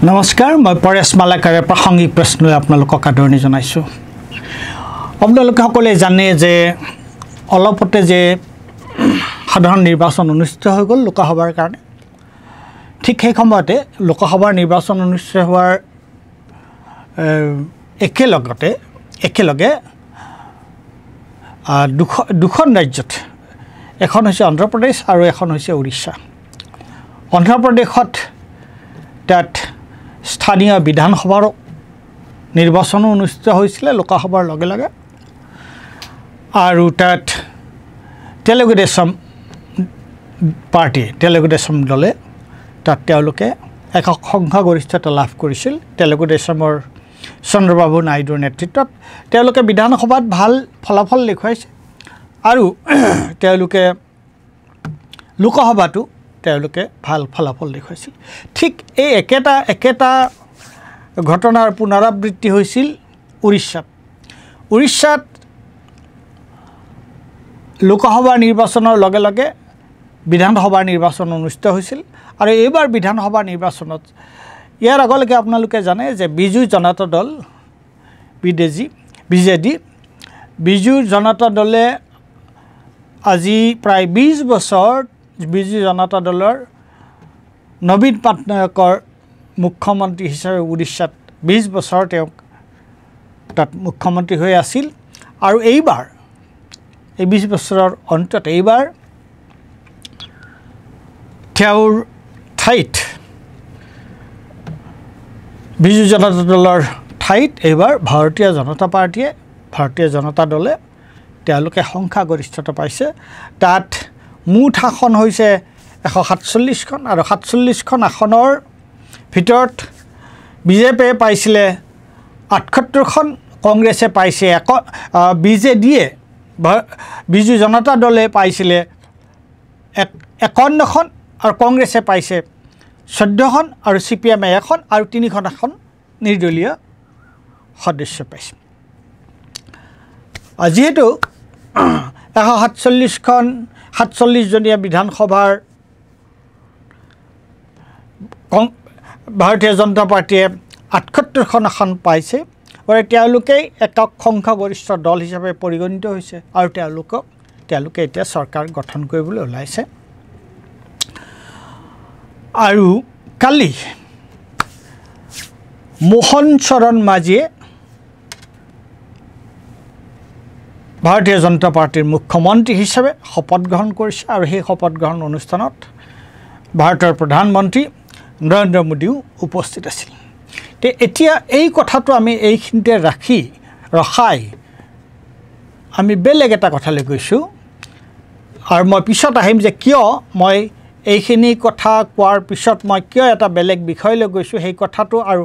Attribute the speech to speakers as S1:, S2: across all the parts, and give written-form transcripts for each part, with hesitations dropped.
S1: নমস্কাৰ মই পৰেশ মালাকাৰে প্ৰাসংগিক প্ৰশ্নলৈ আপোনালোকক আদৰণি জনাইছোঁ। আপোনালোকে সকলোৱে জানে যে অলপতে যে সাধাৰণ নিৰ্বাচন অনুষ্ঠিত হৈ গ'ল লোকসভাৰ কাৰণে। ঠিক সেই সময়তে লোকসভাৰ নিৰ্বাচন অনুষ্ঠিত হোৱাৰ একেলগে দুখন ৰাজ্যত এখন হৈছে অন্ধ্ৰপ্ৰদেশ আৰু এখন হৈছে উৰিষ্যা। অন্ধ্ৰপ্ৰদেশত তাত স্থানীয় বিধানসভাৰ নিৰ্বাচনো অনুষ্ঠিত হৈছিলে লোকসভাৰ লগে লগে, আৰু তাত তেলেগু দেশম দলে তাত তেওঁলোকে একক সংখ্যাগৰিষ্ঠতা লাভ কৰিছিল। তেলেগু দেশমৰ চন্দ্ৰবাবু নাইডুৰ নেতৃত্বত তেওঁলোকে বিধানসভাত ভাল ফলাফল দেখুৱাইছে, আৰু তেওঁলোকে লোকসভাতো তেওঁলোকে ভাল ফলাফল দেখুৱাইছিল। ঠিক এই একেটা ঘটনাৰ পুনৰাবৃত্তি হৈছিল উৰিষ্যাত লোকসভাৰ নিৰ্বাচনৰ লগে লগে বিধানসভাৰ নিৰ্বাচন অনুষ্ঠিত হৈছিল, আৰু এইবাৰ বিধানসভাৰ নিৰ্বাচনত ইয়াৰ আগলৈকে আপোনালোকে জানে যে বিজু জনতা দল বিজু জনতা দলে আজি প্ৰায় 20 বছৰ বিজু জনতা দলৰ নবীন পাটনায়কৰ মুখ্যমন্ত্ৰী হিচাপে উৰিষ্যাত 20 বছৰ তেওঁ তাত মুখ্যমন্ত্ৰী হৈ আছিল, আৰু এইবাৰ এই 20 বছৰৰ অন্তত এইবাৰ তেওঁৰ ঠাইত বিজু জনতা দলৰ ঠাইত এইবাৰ ভাৰতীয় জনতা দলে তেওঁলোকে সংখ্যাগৰিষ্ঠতা পাইছে। তাত মুঠ আসন হৈছে 147খন, আৰু 47খন আসনৰ ভিতৰত বিজেপিয়ে পাইছিলে 78খন, কংগ্ৰেছে পাইছে বিজু জনতা দলে পাইছিলে 51খন, আৰু কংগ্ৰেছে পাইছে 14খন, আৰু CPM-এ 1খন, আৰু 3খন আসন নিৰ্দলীয় সদস্য পাইছে। যিহেতু 147জনীয়া বিধানসভাৰ ভাৰতীয় জনতা পাৰ্টীয়ে 78খন আসন পাইছে, আৰু তেওঁলোকেই একক সংখ্যাগৰিষ্ঠ দল হিচাপে পৰিগণিত হৈছে, আৰু তেওঁলোকে এতিয়া চৰকাৰ গঠন কৰিবলৈ ওলাইছে। আৰু কালি মোহন চৰণ মাঝীয়ে ভাৰতীয় জনতা পাৰ্টীৰ মুখ্যমন্ত্ৰী হিচাপে শপত গ্ৰহণ কৰিছে, আৰু সেই শপত গ্ৰহণ অনুষ্ঠানত ভাৰতৰ প্ৰধানমন্ত্ৰী নৰেন্দ্ৰ মোদীও উপস্থিত আছিল। এতিয়া এই কথাটো আমি এইখিনিতে ৰখাই আমি বেলেগ এটা কথালৈ গৈছোঁ, আৰু মই পিছত আহিম যে কিয় মই এইখিনি কথা কোৱাৰ পিছত মই কিয় এটা বেলেগ বিষয়লৈ গৈছোঁ সেই কথাটো। আৰু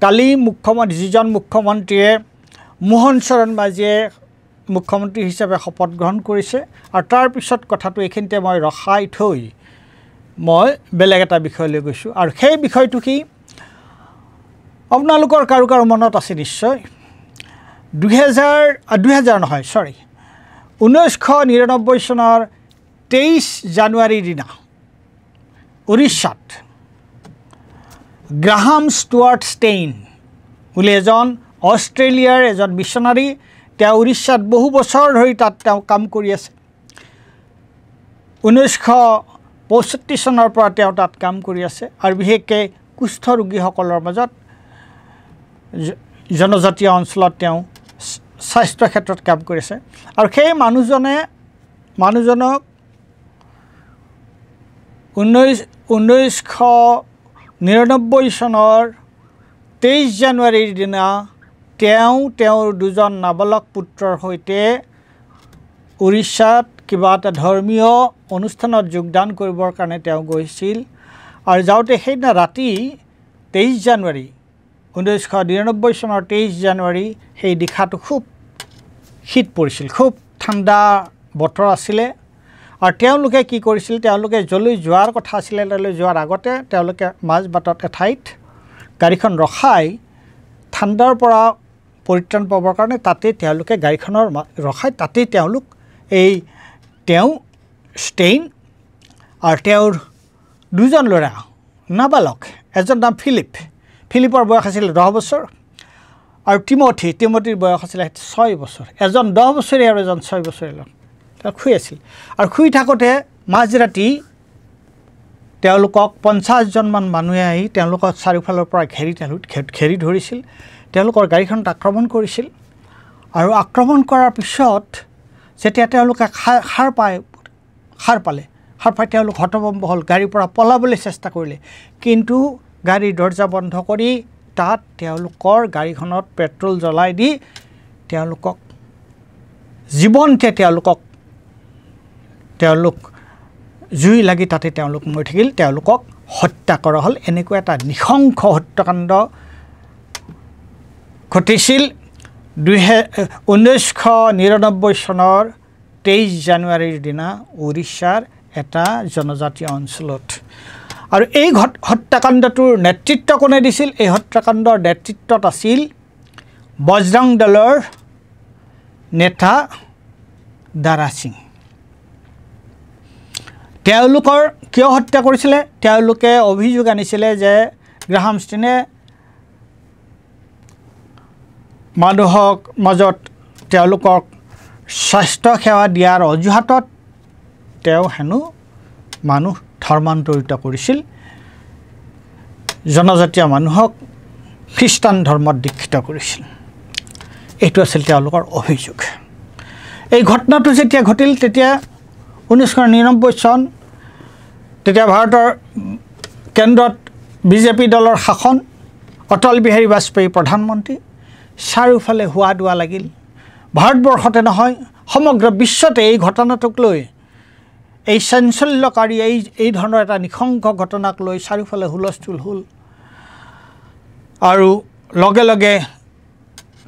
S1: কালি যিজন মুখ্যমন্ত্ৰীয়ে মোহন চৰণ মাঝীয়ে মুখ্যমন্ত্ৰী হিচাপে শপত গ্ৰহণ কৰিছে, আৰু তাৰপিছত কথাটো এইখিনিতে মই ৰখাই থৈ মই বেলেগ এটা বিষয়লৈ গৈছোঁ। আৰু সেই বিষয়টো কি আপোনালোকৰ কাৰো মনত আছে নিশ্চয়। 1999 চনৰ 23 জানুৱাৰীৰ দিনা উৰিষ্যাত গ্ৰাহাম ষ্টুৱাৰ্ট ষ্টেইন বুলি এজন অষ্ট্ৰেলিয়াৰ এজন মিছনাৰী, তেওঁ উৰিষ্যাত বহু বছৰ ধৰি তাত তেওঁ কাম কৰি আছে। 1965 চনৰ পৰা তেওঁ তাত কাম কৰি আছে, আৰু বিশেষকৈ কুষ্ঠ ৰোগীসকলৰ মাজত জনজাতীয় অঞ্চলত তেওঁ স্বাস্থ্য ক্ষেত্ৰত কাম কৰিছে। আৰু সেই মানুহজনক 1999 চনৰ 23 জানুৱাৰীৰ দিনা তেওঁৰ দুজন নাবালক পুত্ৰৰ সৈতে উৰিষ্যাত কিবা এটা ধৰ্মীয় অনুষ্ঠানত যোগদান কৰিবৰ কাৰণে তেওঁ গৈছিল, আৰু যাওঁতে সেইদিনা ৰাতি 23 জানুৱাৰী 1999 চনৰ 23 জানুৱাৰী সেই নিশাটো খুব শীত পৰিছিল, খুব ঠাণ্ডা বতৰ আছিলে। আৰু তেওঁলোকে কি কৰিছিল, তেওঁলোকে যলৈ যোৱাৰ কথা আছিলে তালৈ যোৱাৰ আগতে তেওঁলোকে মাজবাটত এঠাইত গাড়ীখন ৰখাই ঠাণ্ডাৰ পৰা পৰিত্ৰাণ পাবৰ কাৰণে তাতেই তেওঁলোকে গাড়ীখনৰ ৰখাই তাতেই তেওঁ ষ্টেইন আৰু তেওঁৰ দুজন ল'ৰা নাবালক, এজন নাম ফিলিপ ফিলিপৰ বয়স আছিল 10 বছৰ আৰু টিমথিৰ বয়স আছিল 6 বছৰ এজন 10 বছৰীয়া আৰু এজন 6 বছৰীয়া লোক তেওঁ শুই আছিল আৰু শুই থাকোঁতে মাজৰাতি তেওঁলোকক 50 জনমান মানুহে আহি তেওঁলোকক চাৰিওফালৰ পৰা ঘেৰি ধৰিছিল তেওঁলোকৰ গাড়ীখনত আক্ৰমণ কৰিছিল আৰু আক্ৰমণ কৰাৰ পিছত যেতিয়া তেওঁলোকে সাৰ পাই তেওঁলোক হতভম্ব হ'ল গাড়ীৰ পৰা পলাবলৈ চেষ্টা কৰিলে কিন্তু গাড়ীৰ দৰ্জা বন্ধ কৰি তাত তেওঁলোকৰ গাড়ীখনত পেট্ৰল জ্বলাই দি তেওঁলোকক জীৱনতে তেওঁলোক জুই লাগি তাতে তেওঁলোক মৰি থাকিল তেওঁলোকক হত্যা কৰা হ'ল এনেকুৱা এটা নিশংস হত্যাকাণ্ড ঘটিছিল 1999 চনৰ 23 জানুৱাৰীৰ দিনা উৰিষ্যাৰ এটা জনজাতীয় অঞ্চলত আৰু এই হত্যাকাণ্ডটোৰ নেতৃত্ব কোনে দিছিল এই হত্যাকাণ্ডৰ নেতৃত্বত আছিল বজৰং দলৰ নেতা দাৰা সিং তেওঁলোকৰ কিয় হত্যা কৰিছিলে তেওঁলোকে অভিযোগ আনিছিলে যে গ্ৰাহাম ষ্টেইনে মানুহক মাজত তেওঁলোকক স্বাস্থ্য সেৱা দিয়াৰ অজুহাতত তেওঁ হেনো মানুহ ধৰ্মান্তৰিত কৰিছিল জনজাতীয় মানুহক খ্ৰীষ্টান ধৰ্মত দীক্ষিত কৰিছিল এইটো আছিল তেওঁলোকৰ অভিযোগ এই ঘটনাটো যেতিয়া ঘটিল তেতিয়া 1999 চন তেতিয়া ভাৰতৰ কেন্দ্ৰত বিজেপি দলৰ শাসন অটল বিহাৰী বাজপেয়ী প্ৰধানমন্ত্ৰী চাৰিওফালে হোৱা দোৱা লাগিল ভাৰতবৰ্ষতে নহয় সমগ্ৰ বিশ্বতে এই ঘটনাটোক লৈ এই চাঞ্চল্যকাৰী এই ধৰণৰ এটা নিশংস ঘটনাক লৈ চাৰিওফালে হুলস্থুল হ'ল আৰু লগে লগে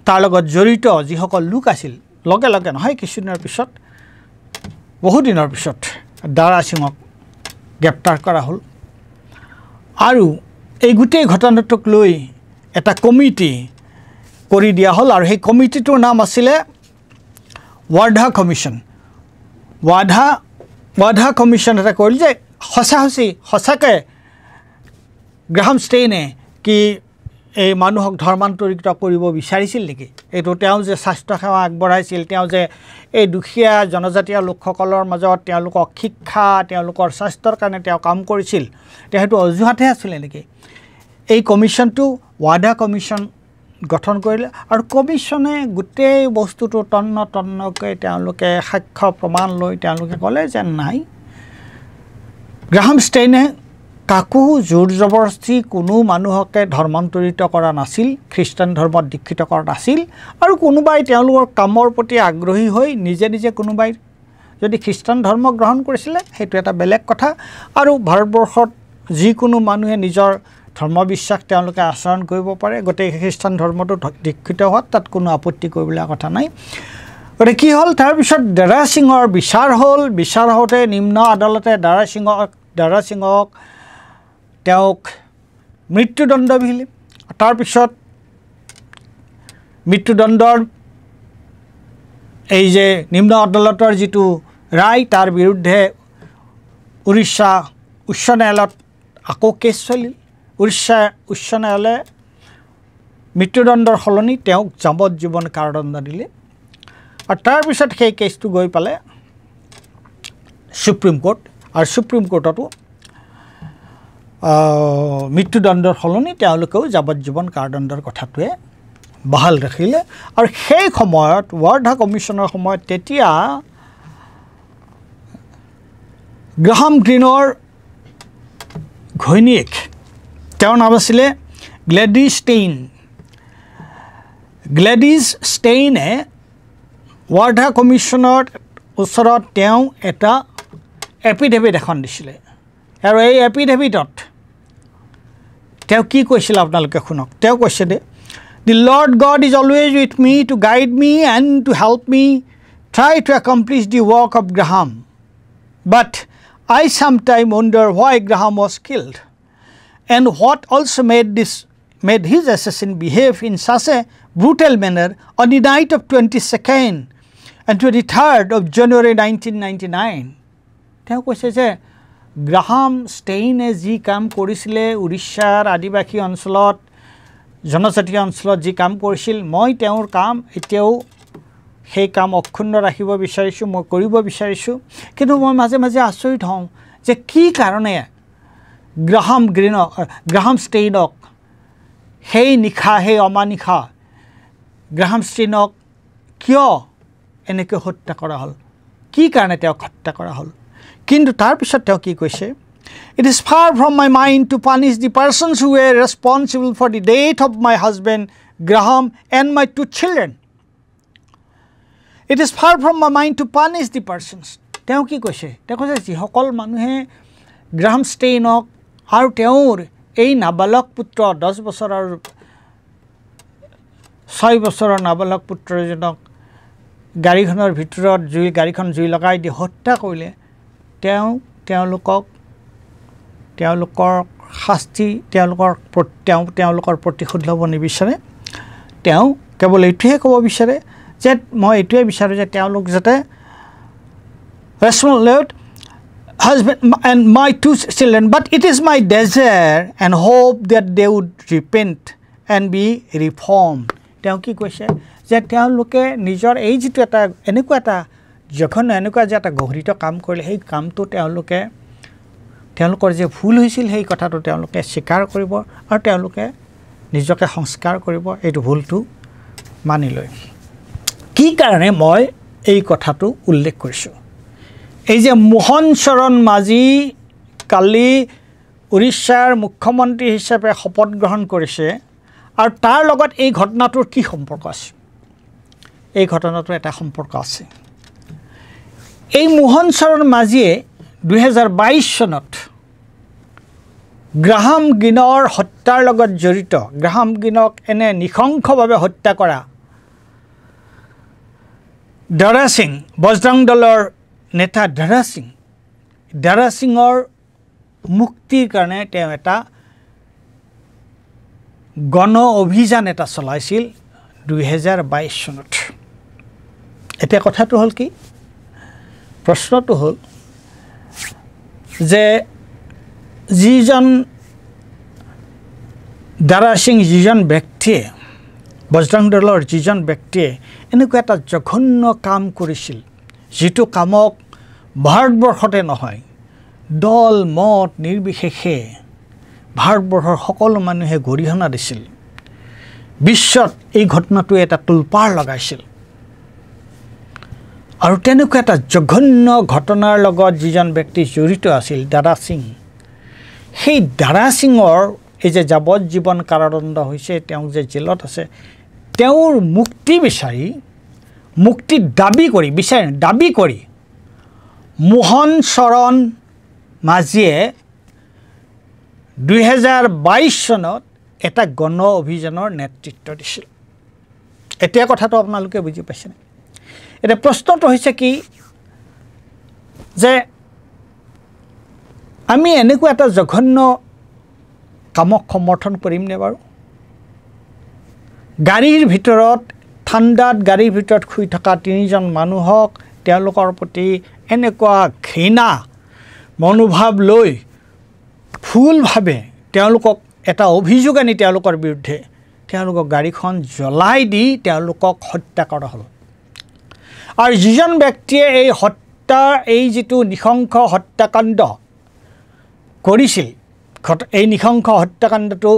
S1: তাৰ লগত জড়িত যিসকল লোক আছিল লগে লগে নহয় কিছুদিনৰ পিছত বহুদিনৰ পিছত দাৰা সিঙক গ্ৰেপ্তাৰ কৰা হ'ল আৰু এই গোটেই ঘটনাটোক লৈ এটা কমিটি কৰি দিয়া হ'ল আৰু সেই কমিটিটোৰ নাম আছিলে ৱাধা কমিশ্যন ৱাধা কমিশ্যন এটা কৰিল যে সঁচাকৈ গ্ৰাহাম ষ্টেইনে কি এই মানুহক ধৰ্মান্তৰিত কৰিব বিচাৰিছিল নেকি এইটো তেওঁ যে স্বাস্থ্য সেৱা আগবঢ়াইছিল তেওঁ যে এই দুখীয়া জনজাতীয় লোকসকলৰ মাজত তেওঁলোকক শিক্ষা তেওঁলোকৰ স্বাস্থ্যৰ কাৰণে তেওঁ কাম কৰিছিল সেইটো অজুহাতহে আছিলে নেকি এই কমিশ্যনটো ৱাধা কমিশ্যন গঠন কৰিলে আৰু কমিশ্যনে গোটেই বস্তুটো তন্নকৈ তেওঁলোকে সাক্ষ্য প্ৰমাণ লৈ তেওঁলোকে ক'লে যে নাই গ্ৰাহাম ষ্টেইনে কাকো জোৰ জবৰদস্তি কোনো মানুহকে ধৰ্মান্তৰিত কৰা নাছিল খ্ৰীষ্টান ধৰ্মত দীক্ষিত কৰা নাছিল আৰু কোনোবাই তেওঁলোকৰ কামৰ প্ৰতি আগ্ৰহী হৈ নিজে কোনোবাই যদি খ্ৰীষ্টান ধৰ্ম গ্ৰহণ কৰিছিলে সেইটো এটা বেলেগ কথা আৰু ভাৰতবৰ্ষত যিকোনো মানুহে নিজৰ ধৰ্ম বিশ্বাস তেওঁলোকে আচৰণ কৰিব পাৰে গোটেই খ্ৰীষ্টান ধৰ্মটো দীক্ষিত হোৱাত তাত কোনো আপত্তি কৰিবলগীয়া কথা নাই গতিকে কি হ'ল তাৰপিছত দাৰা সিঙৰ বিচাৰ হ'ল বিচাৰ হওঁতে নিম্ন আদালতে দাৰা সিঙক তেওঁক মৃত্যুদণ্ড বিহিলে তাৰপিছত মৃত্যুদণ্ডৰ এই যে নিম্ন আদালতৰ যিটো ৰায় তাৰ বিৰুদ্ধে উৰিষ্যা উচ্চ ন্যায়ালয়ত আকৌ কেছ চলিল উৰিষ্যা উচ্চ ন্যায়ালয়ে মৃত্যুদণ্ডৰ সলনি তেওঁক যাৱজ্জীৱন কাৰাদণ্ড দিলে আৰু তাৰপিছত সেই কেছটো গৈ পালে সুপ্ৰিম কোৰ্ট আৰু সুপ্ৰিম কোৰ্টতো মৃত্যুদণ্ডৰ সলনি তেওঁলোকেও যাৱজ্জীৱন কাৰাদণ্ডৰ কথাটোৱে বাহাল ৰাখিলে আৰু সেই সময়ত ৱাধা কমিশ্যনৰ সময়ত তেতিয়া গ্ৰাহাম গ্ৰীণৰ ঘৈণীয়েক তেওঁৰ নাম আছিলে গ্লেডিছ ষ্টেইনে ৱাধা কমিশ্যনৰ ওচৰত তেওঁ এটা এফিডেভিট এখন দিছিলে আৰু এই এফিডেভিটত তেওঁ কি কৈছিল আপোনালোকে শুনক তেওঁ কৈছে দে The Lord God is always with me to guide me and to help me try to accomplish the work of Graham. But I sometimes wonder why Graham was killed and what also made his assassin behave in such a brutal manner on the night of 22nd and 23rd of January 1999. তেওঁ কৈছে যে Graham ষ্টেইনে যি কাম কৰিছিলে উৰিষ্যাৰ আদিবাসী অঞ্চলত জনজাতীয় অঞ্চলত যি কাম কৰিছিল মই তেওঁৰ কাম এতিয়াও সেই কাম অক্ষুণ্ণ ৰাখিব বিচাৰিছোঁ মই কৰিব বিচাৰিছোঁ কিন্তু মই মাজে মাজে আচৰিত হওঁ যে কি কাৰণে গ্ৰাহাম ষ্টেইনক সেই নিশা সেই অমানিশা গ্ৰাহাম ষ্টেইনক কিয় এনেকৈ হত্যা কৰা হ'ল কি কাৰণে তেওঁক হত্যা কৰা হ'ল কিন্তু তাৰ পিছত তেওঁ কি কৈছে It is far from my mind to punish the persons who were responsible for the death of my husband Graham and my 2 children. It is far from my mind to punish the persons. তেওঁ কি কৈছে তেওঁ কৈছে যিসকল মানুহে Graham ষ্টেইনক আৰু তেওঁৰ এই নাবালক পুত্ৰ 10 বছৰ আৰু 6 বছৰৰ নাবালক পুত্ৰজনক গাড়ীখনৰ ভিতৰত গাড়ীখন জুই লগাই দি হত্যা কৰিলে তেওঁলোকৰ শাস্তি তেওঁলোকৰ প্ৰতিশোধ ল'ব নিবিচাৰে তেওঁ কেৱল এইটোহে ক'ব বিচাৰে যে মই এইটোৱে বিচাৰোঁ যে তেওঁলোক যাতে husband and my 2 children but it is my desire and hope that they would repent and be reformed তেওঁ কি কৈছে যে তেওঁলোকে নিজৰ এই যিটো এটা এনেকুৱা এটা যখন এনেকুৱা যে এটা গহৰিত কাম কৰিলে সেই কামটো তেওঁলোকৰ যে ভুল হৈছিল সেই কথাটো তেওঁলোকে স্বীকাৰ কৰিব আৰু তেওঁলোকে নিজকে সংস্কাৰ কৰিব এইটো ভুলটো মানি লয় কি কাৰণে মই এই কথাটো উল্লেখ কৰিছোঁ এই যে মোহন চৰণ মাঝি কালি উৰিষ্যাৰ মুখ্যমন্ত্ৰী হিচাপে শপত গ্ৰহণ কৰিছে আৰু তাৰ লগত এই ঘটনাটোৰ কি সম্পৰ্ক আছে এই ঘটনাটোৰ এটা সম্পৰ্ক আছে এই মোহন চৰণ মাঝিয়ে 2022 চনত গ্ৰাহাম গ্ৰীণৰ হত্যাৰ লগত জড়িত গ্ৰাহাম গ্ৰীণক এনে নিশংসভাৱে হত্যা কৰা দাৰা সিং বজৰং দলৰ নেতা দাৰা সিঙৰ মুক্তিৰ কাৰণে তেওঁ এটা গণ অভিযান এটা চলাইছিল 2022 চনত এতিয়া কথাটো হ'ল কি প্ৰশ্নটো হ'ল যে যিজন দাৰা সিং যিজন ব্যক্তিয়ে বজৰং দলৰ যিজন ব্যক্তিয়ে এনেকুৱা এটা জঘন্য কাম কৰিছিল যিটো কামক ভাৰতবৰ্ষতে নহয় দল মত নিৰ্বিশেষে ভাৰতবৰ্ষৰ সকলো মানুহে গৰিহণা দিছিল বিশ্বত এই ঘটনাটোৱে এটা তুলপাৰ লগাইছিল আৰু তেনেকুৱা এটা জঘন্য ঘটনাৰ লগত যিজন ব্যক্তি জড়িত আছিল দাৰা সিং সেই দাৰা সিঙৰ এই যে যাৱজ্জীৱন কাৰাদণ্ড হৈছে তেওঁ যে জেলত আছে তেওঁৰ মুক্তি দাবী কৰি মোহন চৰণ মাঝিয়ে 2022 চনত এটা গণ অভিযানৰ নেতৃত্ব দিছিল এতিয়া কথাটো আপোনালোকে বুজি পাইছে এটা প্ৰশ্নটো হৈছে কি যে আমি এনেকুৱা এটা জঘন্য কামক সমৰ্থন কৰিম নে বাৰু ঠাণ্ডাত গাড়ীৰ ভিতৰত শুই থকা 3জন মানুহক তেওঁলোকৰ প্ৰতি এনেকুৱা ঘৃণা মনোভাৱ লৈ ফুলভাৱে তেওঁলোকক এটা অভিযোগ আনি তেওঁলোকৰ বিৰুদ্ধে তেওঁলোকক গাড়ীখন জ্বলাই দি তেওঁলোকক হত্যা কৰা হ'ল আৰু যিজন ব্যক্তিয়ে এই যিটো নিশংস হত্যাকাণ্ড কৰিছিল এই নিশংস হত্যাকাণ্ডটো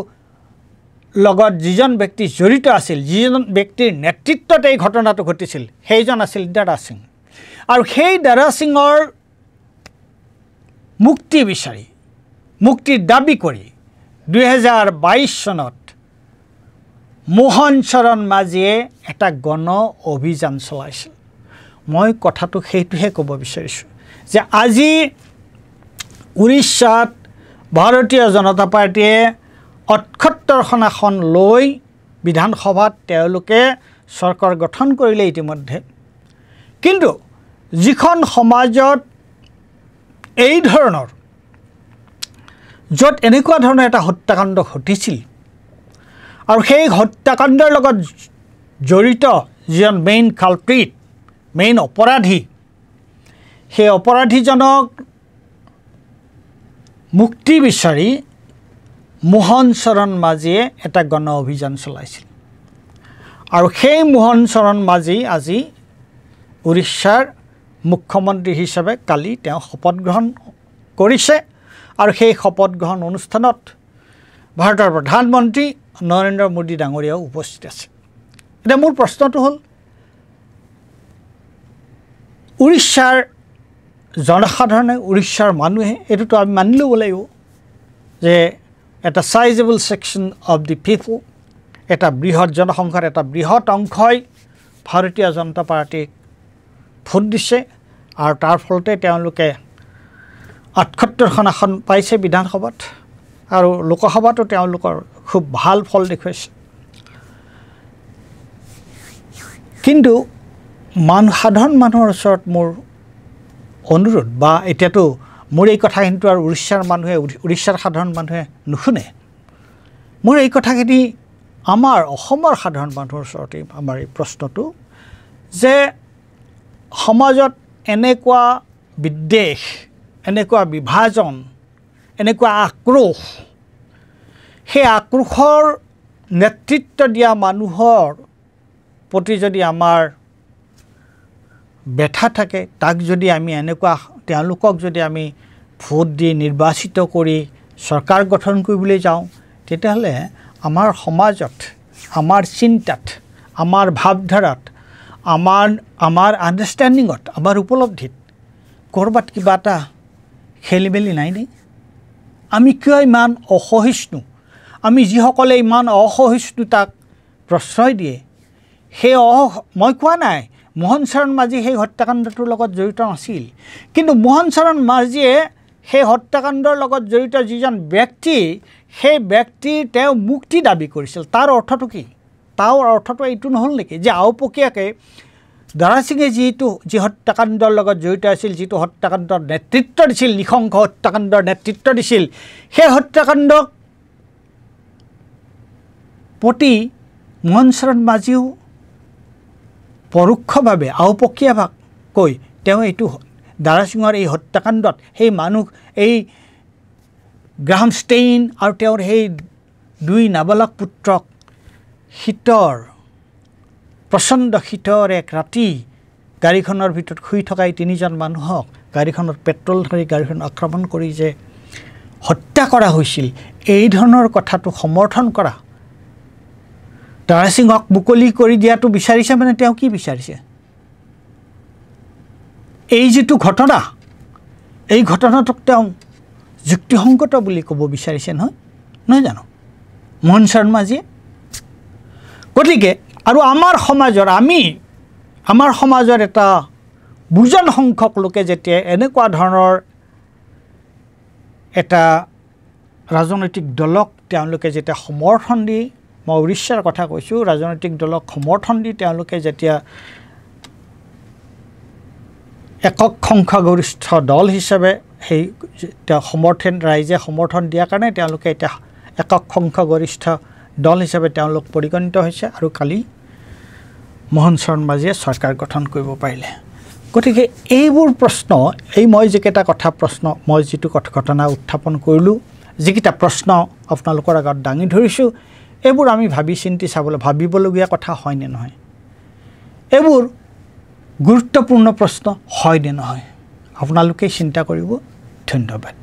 S1: লগত যিজন ব্যক্তি জড়িত আছিল যিজন ব্যক্তিৰ নেতৃত্বত এই ঘটনাটো ঘটিছিল সেইজন আছিল দাৰা সিং আৰু সেই দাৰা সিঙৰ মুক্তিৰ দাবী কৰি 2022 চনত মোহন চৰণ মাঝিয়ে এটা গণ অভিযান চলাইছিল মই কথাটো সেইটোহে ক'ব বিচাৰিছোঁ যে আজি উৰিষ্যাত ভাৰতীয় জনতা পাৰ্টিয়ে ৭৮খন আসন লৈ বিধানসভাত তেওঁলোকে চৰকাৰ গঠন কৰিলে ইতিমধ্যে কিন্তু যিখন সমাজত এই ধৰণৰ য'ত এনেকুৱা ধৰণৰ এটা হত্যাকাণ্ড ঘটিছিল আৰু সেই হত্যাকাণ্ডৰ লগত জড়িত যিজন মেইন অপৰাধী সেই অপৰাধীজনক মুক্তি বিচাৰি মোহন চৰণ মাঝীয়ে এটা গণ অভিযান চলাইছিল আৰু সেই মোহন চৰণ মাঝী আজি উৰিষ্যাৰ মুখ্যমন্ত্ৰী হিচাপে কালি তেওঁ শপত গ্ৰহণ কৰিছে আৰু সেই শপত গ্ৰহণ অনুষ্ঠানত ভাৰতৰ প্ৰধানমন্ত্ৰী নৰেন্দ্ৰ মোদী ডাঙৰীয়াও উপস্থিত আছে এটা মোৰ প্ৰশ্নটো হ'ল উৰিষ্যাৰ জনসাধাৰণে উৰিষ্যাৰ মানুহে এটোতো আমি মানি ল'ব লাগিব যে এটা sizeable section of the people এটা বৃহৎ জনসংখ্যাৰ এটা বৃহৎ অংশই ভাৰতীয় জনতা পাৰ্টিক ভোট দিছে আৰু তাৰ ফলতে তেওঁলোকে ৭৮খন আসন পাইছে বিধানসভাত আৰু লোকসভাতো তেওঁলোকৰ খুব ভাল ফল দেখুৱাইছে কিন্তু সাধাৰণ মানুহৰ ওচৰত মোৰ অনুৰোধ বা এতিয়াতো মোৰ এই কথা কিন্তু আৰু উৰিষ্যাৰ সাধাৰণ মানুহে নুশুনে মোৰ এই কথাখিনি আমাৰ অসমৰ সাধাৰণ মানুহৰ ওচৰতে আমাৰ এই প্ৰশ্নটো যে সমাজত এনেকুৱা বিদ্বেষ এনেকুৱা বিভাজন এনেকুৱা আক্ৰোশ সেই আক্ৰোশৰ নেতৃত্ব দিয়া মানুহৰ প্ৰতি যদি আমাৰ ব্যথা থাকে তাক যদি আমি এনেকুৱা তেওঁলোকক যদি আমি ভোট দি নিৰ্বাচিত কৰি চৰকাৰ গঠন কৰিবলৈ যাওঁ তেতিয়াহ'লে আমাৰ সমাজত আমাৰ চিন্তাত আমাৰ ভাৱধাৰাত আমাৰ আণ্ডাৰষ্টেণ্ডিঙত আমাৰ উপলব্ধিত ক'ৰবাত কিবা এটা খেলিমেলি নাইনে আমি কিয় ইমান অসহিষ্ণু আমি যিসকলে ইমান অসহিষ্ণুতাক প্ৰশ্ৰয় দিয়ে সেই মই কোৱা নাই মোহন চৰণ মাঝী সেই হত্যাকাণ্ডটোৰ লগত জড়িত নাছিল কিন্তু মোহন চৰণ মাঝীয়ে সেই হত্যাকাণ্ডৰ লগত জড়িত যিজন ব্যক্তি সেই ব্যক্তিৰ তেওঁ মুক্তি দাবী কৰিছিল তাৰ অৰ্থটো কি তাৰ অৰ্থটো এইটো নহ'ল নেকি যে আওপকীয়াকৈ দাৰা সিঙে যি হত্যাকাণ্ডৰ লগত জড়িত আছিল যিটো হত্যাকাণ্ডৰ নেতৃত্ব দিছিল নিশংস হত্যাকাণ্ডৰ নেতৃত্ব দিছিল সেই হত্যাকাণ্ডক প্ৰতি মোহন চৰণ মাঝীও পৰোক্ষভাৱে আওপকীয়াকৈ তেওঁ এইটো দাৰা সিঙৰ এই হত্যাকাণ্ডত সেই মানুহ এই গ্ৰাহাম ষ্টেইন আৰু তেওঁৰ সেই দুই নাবালক পুত্ৰক শীতৰ প্ৰচণ্ড শীতৰ এক ৰাতি গাড়ীখনৰ ভিতৰত শুই থকা এই তিনিজন মানুহক গাড়ীখনত পেট্ৰল ধৰি গাড়ীখন আক্ৰমণ কৰি যে হত্যা কৰা হৈছিল এই ধৰণৰ কথাটো সমৰ্থন কৰা দাৰা সিঙক মুকলি কৰি দিয়াটো বিচাৰিছে মানে তেওঁ কি বিচাৰিছে এই যিটো ঘটনা এই ঘটনাটোক তেওঁ যুক্তিসংগত বুলি ক'ব বিচাৰিছে নহয় জানো মোহন চৰণ মাঝীয়ে গতিকে আৰু আমাৰ সমাজৰ এটা বুজন সংখ্যক লোকে যেতিয়া এনেকুৱা ধৰণৰ এটা ৰাজনৈতিক দলক তেওঁলোকে যেতিয়া সমৰ্থন দি মই উৰিষ্যাৰ কথা কৈছোঁ ৰাজনৈতিক দলক সমৰ্থন দি তেওঁলোকে যেতিয়া একক সংখ্যাগৰিষ্ঠ দল হিচাপে সেই ৰাইজে সমৰ্থন দিয়াৰ কাৰণে তেওঁলোকে এতিয়া একক সংখ্যাগৰিষ্ঠ দল হিচাপে তেওঁলোক পৰিগণিত হৈছে আৰু কালি মোহন চৰণ মাঝীয়ে চৰকাৰ গঠন কৰিব পাৰিলে গতিকে এইবোৰ প্ৰশ্ন মই যিকেইটা কথা মই যিটো ঘটনা উত্থাপন কৰিলোঁ যিকেইটা প্ৰশ্ন আপোনালোকৰ আগত দাঙি ধৰিছোঁ এইবোৰ আমি ভাবিবলগীয়া কথা হয়নে নহয় এইবোৰ গুৰুত্বপূৰ্ণ প্ৰশ্ন হয়নে নহয় আপোনালোকে চিন্তা কৰিব ধন্যবাদ